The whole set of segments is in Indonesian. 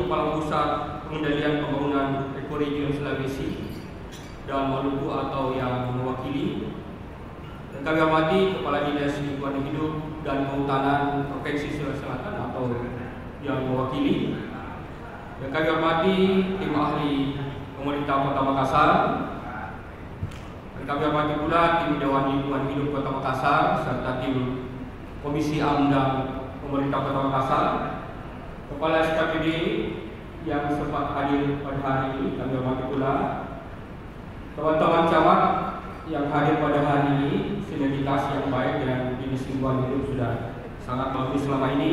Kepala Pusat Pengendalian Pembangunan Ekoregion Sulawesi dan Maluku atau yang mewakili, dan kami hormati Kepala Dinas Lingkungan Hidup dan Kehutanan Provinsi Sulawesi Selatan atau yang mewakili, dan kami hormati tim ahli pemerintah Kota Makassar, dan kami hormati pula tim Dewan Lingkungan Hidup Kota Makassar serta tim Komisi AMDA Pemerintah Kota Makassar, Kepala SKPD yang sempat hadir pada hari ini, kami hormati pula teman-teman camat yang hadir pada hari ini. Sinergitas yang baik dengan Dinas Lingkungan Hidup sudah sangat bagus selama ini.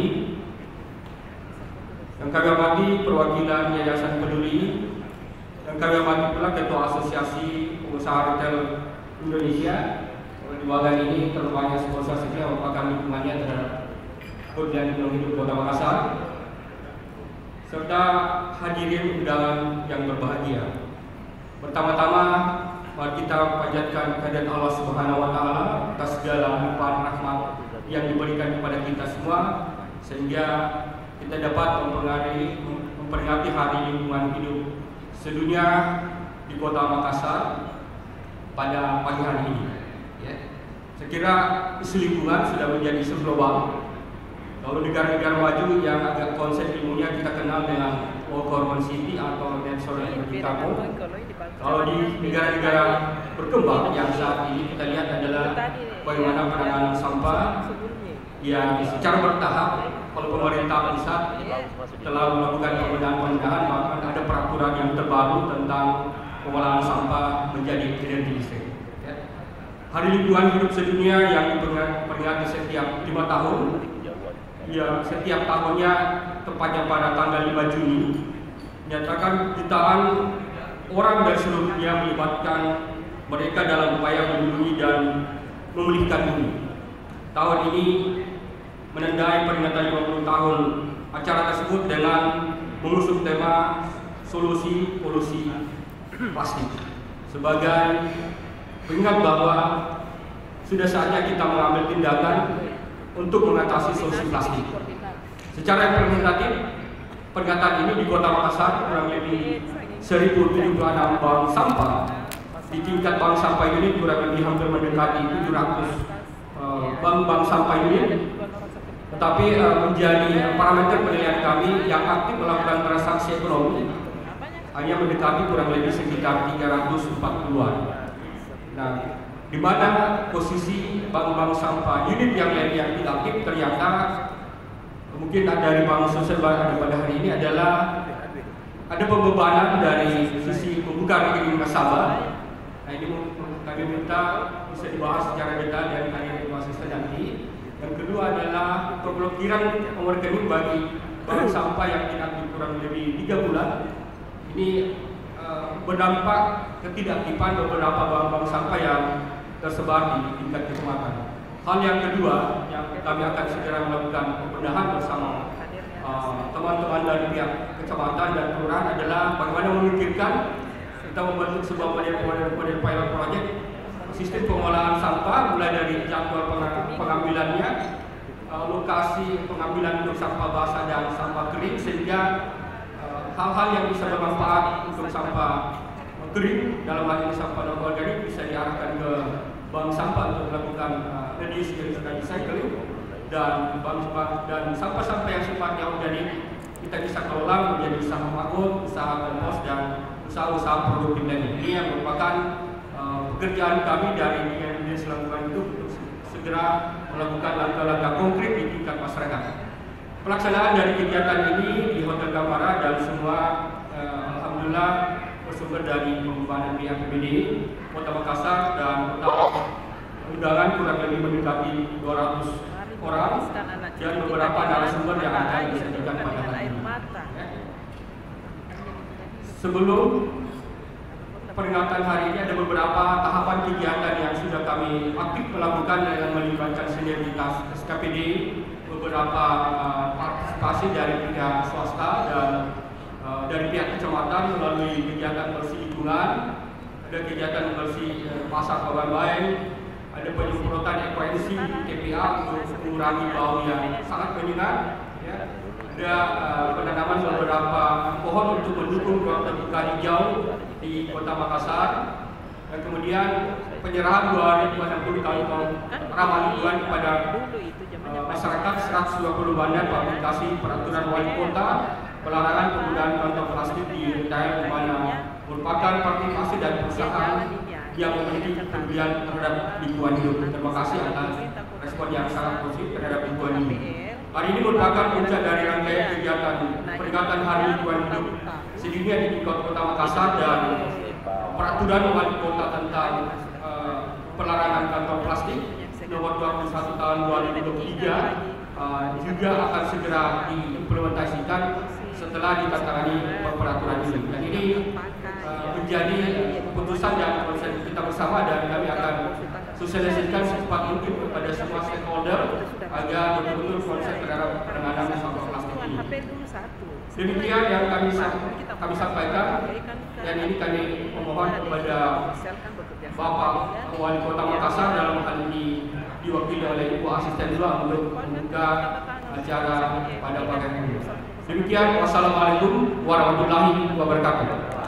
Dan kami hormati perwakilan Yayasan Peduli, dan kami hormati pula Ketua Asosiasi Pengusaha Retail Indonesia. Di bagian ini terbanyak sponsor yang merupakan lingkungannya terhadap Kementerian Lingkungan Hidup Kota Makassar, serta hadirin undangan yang berbahagia. Pertama-tama, mari kita panjatkan kehadirat Allah Subhanahu wa Ta'ala atas segala limpahan rahmat yang diberikan kepada kita semua, sehingga kita dapat memperingati Hari Lingkungan Hidup Sedunia di Kota Makassar pada pagi hari ini. Ya. Saya kira isu lingkungan sudah menjadi isu global. Kalau negara-negara maju yang agak konsep ilmunya kita kenal dengan low carbon city atau net zero energy carbon. Kalau di negara-negara berkembang yang saat ini kita lihat adalah bagaimana penanganan sampah yang secara bertahap. Kalau pemerintah pusat telah melakukan pembenahan, bahkan ada peraturan yang terbaru tentang pengolahan sampah menjadi energi listrik. Hari Lingkungan Hidup Sedunia yang diperingati setiap 5 tahun. Ya, setiap tahunnya tepatnya pada tanggal 5 Juni menyatakan jutaan orang dari seluruh dunia melibatkan mereka dalam upaya melindungi dan memulihkan bumi. Tahun ini menandai peringatan 50 tahun acara tersebut dengan mengusung tema solusi polusi plastik sebagai pengingat bahwa sudah saatnya kita mengambil tindakan untuk mengatasi solusi plastik. Secara implementatif, pernyataan ini di Kota Makassar kurang lebih 1076 bank sampah. Di tingkat bank sampah unit kurang lebih hampir mendekati 700 bank sampah unit. Tetapi menjadi parameter penilaian kami yang aktif melakukan transaksi ekonomi hanya mendekati kurang lebih sekitar 340-an. Nah, di mana posisi bank-bank sampah unit yang lain yang tidak aktif ternyata mungkin dari bank sosial pada hari ini adalah ada pembebanan dari sisi membuka rekening nasabah. Nah, ini kami minta bisa dibahas secara detail dari kalian mahasiswa nanti. Yang kedua adalah pemblokiran nomor rekening bagi bank sampah yang inaktif kurang lebih 3 bulan. Ini berdampak ketidakaktifan beberapa bank-bank sampah yang tersebar di tingkat kecamatan. Hal yang kedua yang kami akan segera melakukan pembenahan bersama teman-teman dari pihak kecamatan dan kelurahan adalah bagaimana memikirkan kita membentuk sebuah model pilot project sistem pengolahan sampah mulai dari jadwal pengambilannya, lokasi pengambilan untuk sampah basah dan sampah kering, sehingga hal-hal yang bisa bermanfaat untuk sampah kering dalam hal ini sampah non organik bisa diarahkan ke bank sampah untuk melakukan reduce recycling, dan sampah-sampah yang sifatnya organik kita bisa kelola menjadi usaha makmur, usaha kompos, dan usaha-usaha produktif lainnya. Ini yang merupakan pekerjaan kami dari Dinas Lingkungan Hidup untuk segera melakukan langkah-langkah konkret di tingkat masyarakat. Pelaksanaan dari kegiatan ini di Hotel Gamara dan semua alhamdulillah bersumber dari pembebanan BPBD Kota Makassar dan undangan kurang lebih mendekati 200 orang dan beberapa narasumber yang akan disajikan pada hari ini. Sebelum peringatan hari ini ada beberapa tahapan kegiatan yang sudah kami aktif melakukan dengan melibatkan sinergitas SKPD, beberapa partisipasi dari pihak swasta dan dari pihak kecamatan melalui kegiatan bersih lingkungan, ada kegiatan bersih pasar Kawan-Bain, ada penyemprotan ekoensi TPA untuk mengurangi bau yang sangat menyengat, ya. ada penanaman beberapa pohon untuk mendukung ruang terbuka hijau di Kota Makassar, dan kemudian penyerahan 260 kantong ramah lingkungan kepada masyarakat, 120 badan aplikasi peraturan wali kota pelarangan penggunaan kantong plastik di daerah di mana merupakan partisipasi dan perusahaan yang memiliki kepedulian terhadap lingkungan hidup. Terima kasih atas respon yang sangat positif terhadap lingkungan hidup. Hari ini merupakan puncak dari rangkaian kegiatan peringatan Hari Lingkungan Hidup sedunia di Kota Makassar dan peraturan wali kota tentang pelarangan kantong plastik nomor 21 tahun 2023 juga akan segera diimplementasikan setelah ditandatangani peraturan ini. Dan ini menjadi keputusan yang konsen kita bersama, dan kami akan sosialisasikan secepat mungkin kepada semua stakeholder agar betul-betul konsen terhadap penanganan sampah plastik ini. Demikian yang kami sampaikan, dan ini kami memohon kepada Bapak Wali Kota Makassar dalam hal ini diwakili oleh Ibu Asisten Dua untuk membuka acara pada pagi ini. Demikian, wassalamualaikum warahmatullahi wabarakatuh.